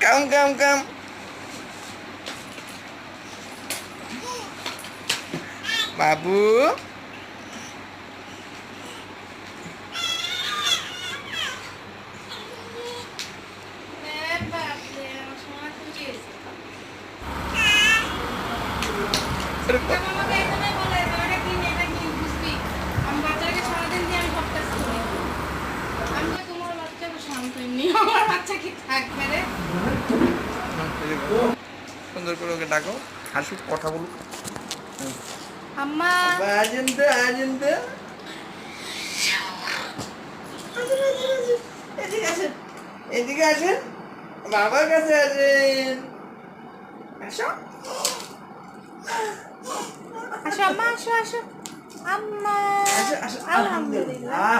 Come, come, come. Babu. সুন্দর করে ওকে ডাকো, হাসুক, কথা বলুক। আম্মা আজেন তো এদিকে আসেন, এদিকে আসেন, বাবার কাছে আসেন। আসো আসো আম্মা, আসো আসো আম্মা। আসো আসো, আলহামদুলিল্লাহ।